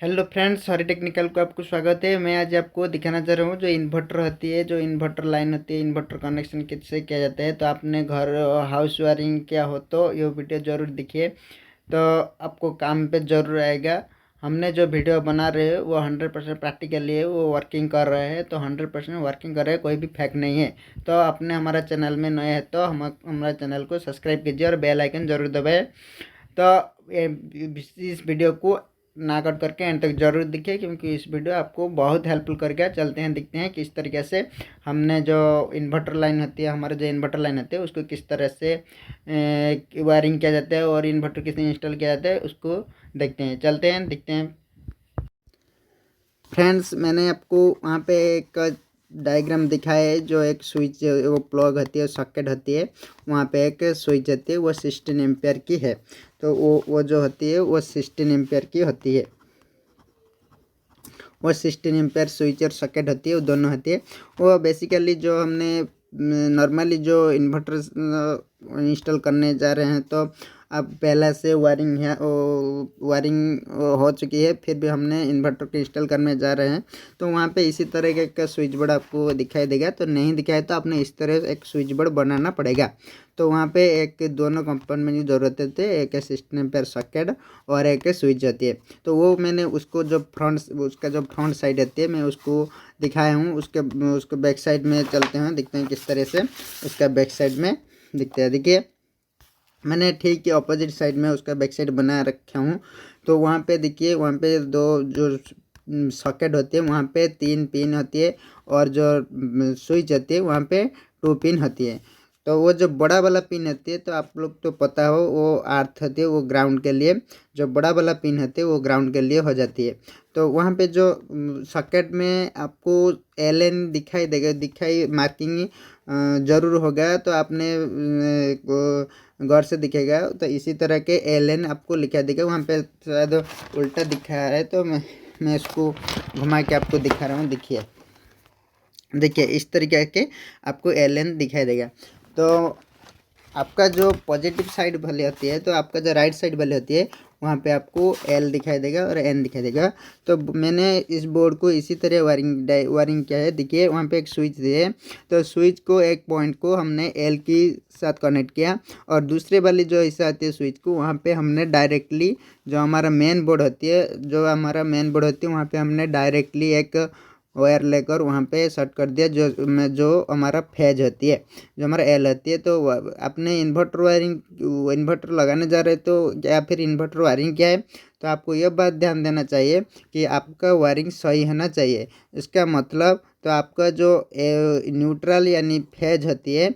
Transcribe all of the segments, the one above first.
Hello friends, सारी technical को आपको स्वागत है। मैं आज आपको दिखाना चाह रहा हूँ जो इन्वर्टर होती है, जो इन्वर्टर लाइन होती है, इन्वर्टर कनेक्शन कैसे किया जाता है। तो आपने घर हाउस वायरिंग किया हो तो ये वीडियो ज़रूर देखिए, तो आपको काम पे ज़रूर आएगा। हमने जो वीडियो बना रहे हैं वो 100% प्रैक्टिकली है, वो वर्किंग कर रहे हैं, तो 100% वर्किंग कर रहे हैं, कोई भी फेक नहीं है। तो आपने हमारा चैनल में नए हैं तो हमारा चैनल को सब्सक्राइब कीजिए और बेल आइकन ज़रूर दबाएँ। तो इस वीडियो को ना कट करके एंड तक जरूर देखिए, क्योंकि इस वीडियो आपको बहुत हेल्पफुल करके चलते हैं, दिखते हैं किस तरीके से हमने जो इन्वर्टर लाइन होती है, हमारे जो इन्वर्टर लाइन होती है उसको किस तरह से वायरिंग किया जाता है और इन्वर्टर किस इंस्टॉल किया जाता है उसको देखते हैं, चलते हैं दिखते हैं। फ्रेंड्स, मैंने आपको वहाँ पे एक डायग्राम दिखाया है, जो एक स्विच वो प्लग होती है, सॉकेट होती है, वहाँ पे एक स्विच होती है, वो 16 एम्पियर की है। तो वो जो होती है वो 16 एम्पियर की होती है। वो 16 एम्पेयर स्विच और सॉकेट होती है, वो दोनों होती है। वो बेसिकली जो हमने नॉर्मली जो इन्वर्टर इंस्टॉल करने जा रहे हैं, तो अब पहले से वायरिंग है, वायरिंग हो चुकी है, फिर भी हमने इन्वर्टर को इंस्टॉल करने जा रहे हैं। तो वहाँ पे इसी तरह का स्विच बोर्ड आपको दिखाई देगा, तो नहीं दिखाए तो आपने इस तरह एक स्विच बोर्ड बनाना पड़ेगा। तो वहाँ पे एक दोनों कंपोनेंट की ज़रूरत होती है, एक सिस्टम पेयर सॉकेट और एक स्विच होती है। तो वो मैंने उसको जो उसका जो फ्रंट साइड होती है मैं उसको दिखाया हूँ। उसके बैक साइड में चलते हैं, देखते हैं किस तरह से उसका बैक साइड में दिखता है। देखिए, मैंने ठीक है ऑपोजिट साइड में उसका बैक साइड बना रखा हूँ। तो वहाँ पे देखिए, वहाँ पे दो जो सॉकेट होती है वहाँ पे 3 पिन होती है, और जो स्विच होती है वहाँ पे 2 पिन होती है। तो वो जो बड़ा वाला पिन होती है, तो आप लोग तो पता हो, वो अर्थ होती है, वो ग्राउंड के लिए। जो बड़ा वाला पिन होती है वो ग्राउंड के लिए हो जाती है। तो वहाँ पे जो सॉकेट में आपको एल दिखाई देगा, दिखाई मार्किंग ज़रूर होगा, तो आपने गौर से दिखेगा। तो इसी तरह के एल आपको लिखा देगा, वहाँ पे शायद उल्टा दिखा है, तो मैं इसको घुमा के आपको दिखा रहा हूँ। देखिए देखिए इस तरीके के आपको एल दिखाई देगा। तो आपका जो पॉजिटिव साइड भले होती है, तो आपका जो राइट साइड भले होती है, वहाँ पे आपको एल दिखाई देगा और एन दिखाई देगा। तो मैंने इस बोर्ड को इसी तरह वायरिंग किया है। देखिए वहाँ पे एक स्विच है, तो स्विच को एक पॉइंट को हमने एल की साथ कनेक्ट किया, और दूसरे वाली जो हिस्सा आती है स्विच को, वहाँ पे हमने डायरेक्टली जो हमारा मेन बोर्ड होती है, वहाँ पे हमने डायरेक्टली एक वायर लेकर वहाँ पे सेट कर दिया, जो हमारा फेज होती है, जो हमारा एल होती है। तो अपने इन्वर्टर लगाने जा रहे हैं, तो या फिर इन्वर्टर वायरिंग क्या है, तो आपको यह बात ध्यान देना चाहिए कि आपका वायरिंग सही होना चाहिए। इसका मतलब, तो आपका जो न्यूट्रल यानी फेज होती है,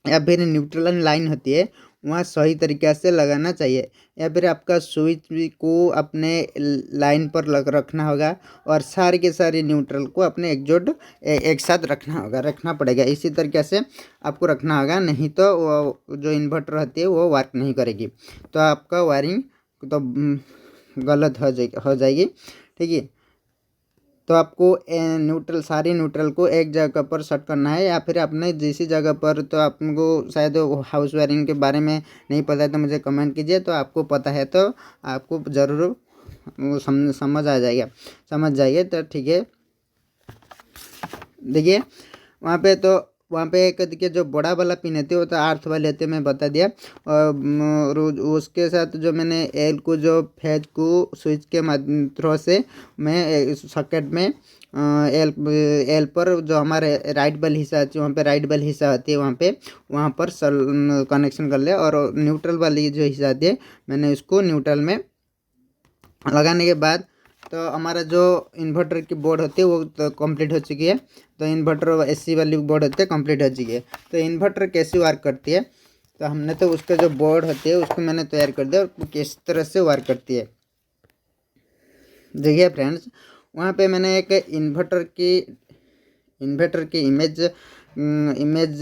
या फिर न्यूट्रल लाइन होती है, वहाँ सही तरीक़े से लगाना चाहिए। या फिर आपका स्विच को अपने लाइन पर रखना होगा, और सारे के सारे न्यूट्रल को अपने एक साथ रखना पड़ेगा। इसी तरीके से आपको रखना होगा, नहीं तो वो जो इन्वर्टर होती है वो वर्क नहीं करेगी, तो आपका वायरिंग तो गलत हो जाएगी। ठीक है, तो आपको सारी न्यूट्रल को एक जगह पर सेट करना है, या फिर अपने जिस जगह पर, तो आपको शायद हाउस वायरिंग के बारे में नहीं पता है तो मुझे कमेंट कीजिए, तो आपको पता है तो आपको ज़रूर वो समझ जाइए। तो ठीक है, देखिए वहाँ पे एक देखिए, जो बड़ा वाला पिन होती है वो तो अर्थ वाली होती है, मैं बता दिया। और उसके साथ जो मैंने एल को, जो फेज को स्विच के थ्रू से मैं सॉकेट में एल पर जो हमारे राइट वाली हिस्सा होती है, वहाँ पे राइट वाली हिस्सा होती है, वहाँ पर कनेक्शन कर लिया। और न्यूट्रल वाली जो हिस्सा आती है, मैंने उसको न्यूट्रल में लगाने के बाद, तो हमारा जो इन्वर्टर की बोर्ड होती है वो तो कंप्लीट हो चुकी है। तो इन्वर्टर एसी वाली बोर्ड होती है कंप्लीट हो चुकी है। तो इन्वर्टर कैसे वर्क करती है, तो हमने तो उसका जो बोर्ड होती है उसको मैंने तैयार कर दिया, और किस तरह से वर्क करती है। देखिए फ्रेंड्स, वहाँ पे मैंने एक इन्वर्टर की इमेज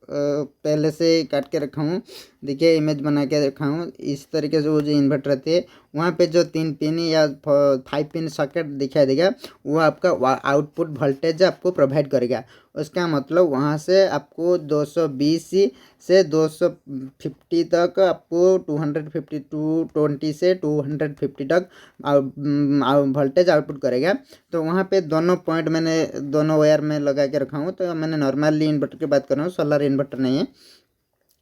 पहले से काट के रखा हूँ। देखिए, इमेज बना के रखा हूँ। इस तरीके से वो जो इन्वर्टर रहती है वहाँ पे जो 3 पिन या 5 पिन सॉकेट दिखाई देगा वो आपका आउटपुट वोल्टेज आपको प्रोवाइड करेगा। उसका मतलब वहाँ से आपको 220 से 250 तक आपको 250 220 से 250 तक वोल्टेज आउटपुट करेगा। तो वहाँ पे दोनों पॉइंट मैंने दोनों वायर में लगा के रखा हूँ। तो मैंने नॉर्मली इन्वर्टर की बात कर रहा हूँ, सोलर इन्वर्टर नहीं है।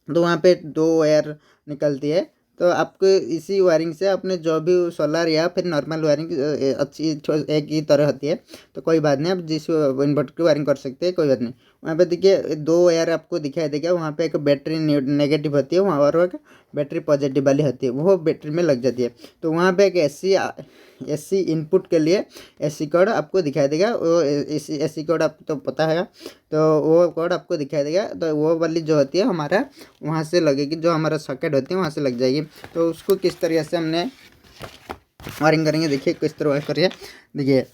तो वहाँ पे 2 वायर निकलती है। तो आपको इसी वायरिंग से अपने जो भी सोलर या फिर नॉर्मल वायरिंग अच्छी एक ही तरह होती है। तो कोई बात नहीं, आप जिस इन्वर्टर की वायरिंग कर सकते हैं, कोई बात नहीं। वहाँ पे देखिए 2 वायर आपको दिखाई देगा। वहाँ पे एक बैटरी नेगेटिव होती है, वहाँ और एक बैटरी पॉजिटिव वाली होती है, वो बैटरी में लग जाती है। तो वहाँ पे एक एसी इनपुट के लिए एसी कोड आपको दिखाई देगा। वो एसी कोड आपको तो पता है, तो वो कोड आपको दिखाई देगा। तो वो वाली जो होती है हमारा वहाँ से लगेगी, जो हमारा सॉकेट होती है वहाँ से लग जाएगी। तो उसको किस तरीके से हमने वायरिंग करेंगे, देखिए किस तरह करिए। देखिए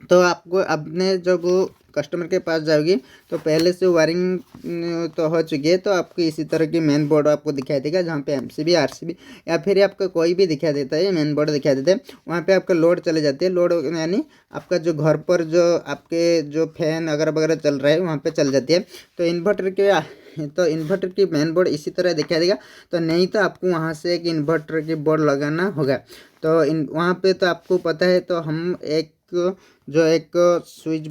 तो आपको अपने जब कस्टमर के पास जाओगी तो पहले से वायरिंग तो हो चुकी है। तो आपको इसी तरह की मेन बोर्ड आपको दिखाई देगा, जहाँ पे एमसीबी आरसीबी या फिर आपका कोई भी दिखाई देता है, मेन बोर्ड दिखाई देता है। वहाँ पे आपका लोड चले जाती है। लोड यानी आपका जो घर पर जो आपके जो फैन अगर वगैरह चल रहा है वहाँ पे चल जाती है। तो इन्वर्टर की मेन बोर्ड इसी तरह दिखाई देगा। तो नहीं तो आपको वहाँ से एक इन्वर्टर की बोर्ड लगाना होगा। तो वहाँ पे तो आपको पता है। तो हम एक स्विच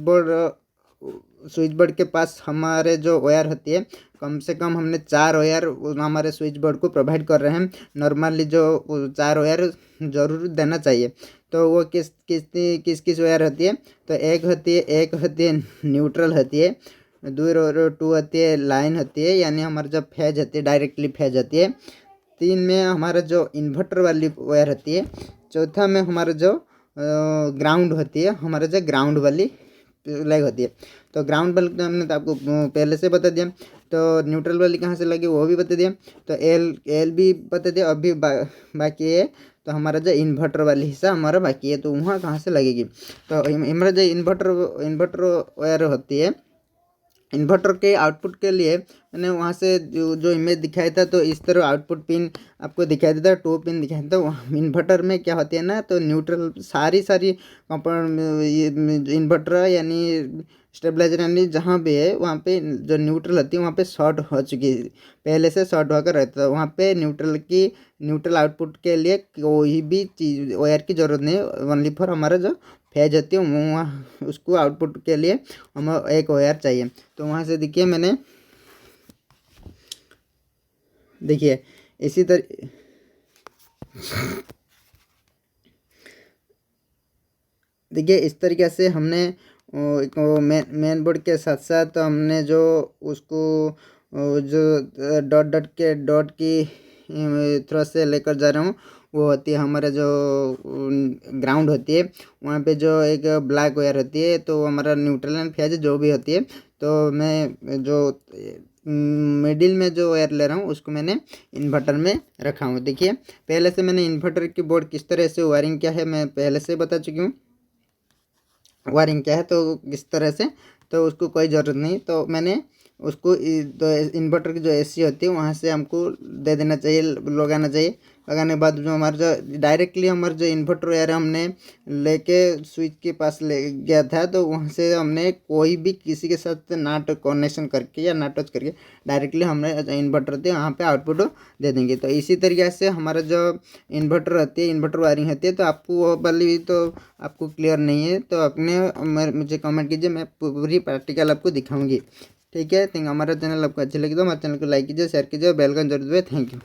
बोर्ड के पास हमारे जो वायर होती है, कम से कम हमने 4 वायर हमारे स्विच बोर्ड को प्रोवाइड कर रहे हैं। नॉर्मली जो 4 वायर ज़रूर देना चाहिए। तो वो किस वायर होती है, तो एक होती है न्यूट्रल होती है, 2 होती है लाइन होती है, यानी हमारा जो फेज होती है डायरेक्टली फेज होती है। 3 में हमारा जो इन्वर्टर वाली वायर होती है। चौथा में हमारा जो ग्राउंड होती है, हमारा जो ग्राउंड वाली लाइक होती है। तो ग्राउंड वाली तो हमने तो आपको पहले से बता दिया। तो न्यूट्रल वाली कहाँ से लगी वो भी बता दिया। तो एल भी बता दिया। अभी बाकी है तो हमारा जो इन्वर्टर वाली हिस्सा हमारा बाकी है, तो वहाँ कहाँ से लगेगी। तो हमारा जो इन्वर्टर वायर होती है, इन्वर्टर के आउटपुट के लिए मैंने वहाँ से जो इमेज दिखाया था, तो इस तरह आउटपुट पिन आपको दिखाई देता है, 2 पिन दिखाई देता है। इन्वर्टर में क्या होती है ना, तो न्यूट्रल सारी कंपाउंड इन्वर्टर यानी स्टेबलाइजर यानी जहाँ भी है वहाँ पे जो न्यूट्रल होती है वहाँ पे शॉर्ट हो चुकी है, पहले से शॉर्ट होकर रहता है। वहाँ पे न्यूट्रल आउटपुट के लिए कोई भी चीज़ वायर की ज़रूरत नहीं है। ओनली फॉर हमारा जो फेज होती है वहाँ उसको आउटपुट के लिए हमें एक वायर चाहिए। तो वहाँ से देखिए मैंने देखिए इसी तरह देखिए इस तरीके से हमने मेन बोर्ड के साथ साथ हमने जो उसको जो डॉट की थ्रू से लेकर जा रहा हूँ, वो होती है हमारा जो ग्राउंड होती है। वहाँ पे जो एक ब्लैक वायर होती है, तो हमारा न्यूट्रल एंड फेज जो भी होती है। तो मैं जो मिडिल में जो वायर ले रहा हूँ उसको मैंने इन्वर्टर में रखा हूँ। देखिए पहले से मैंने इन्वर्टर की बोर्ड किस तरह से वायरिंग क्या है मैं पहले से बता चुकी हूँ। वायरिंग क्या है तो किस तरह से, तो उसको कोई ज़रूरत नहीं। तो मैंने उसको इन्वर्टर की जो एसी होती है वहाँ से हमको दे देना चाहिए, लगाना चाहिए। लगाने के बाद जो हमारा जो डायरेक्टली हमारा जो इन्वर्टर वायर हमने लेके स्विच के पास ले गया था, तो वहाँ से हमने कोई भी किसी के साथ ना तो कनेक्शन करके या ना टच करके डायरेक्टली हमने इन्वर्टर थे वहाँ पे आउटपुट दे देंगे। तो इसी तरीके से हमारा जो इन्वर्टर रहती है, इन्वर्टर वायरिंग होती है। तो आपको वो वाली तो आपको क्लियर नहीं है तो अपने मुझे कमेंट कीजिए, मैं पूरी प्रैक्टिकल आपको दिखाऊंगी। ठीक है, हमारा चैनल आपको अच्छा लगे तो हमारे चैनल को लाइक कीजिए, शेयर कीजिए, बेल का जरूर दबाइए। Thank you.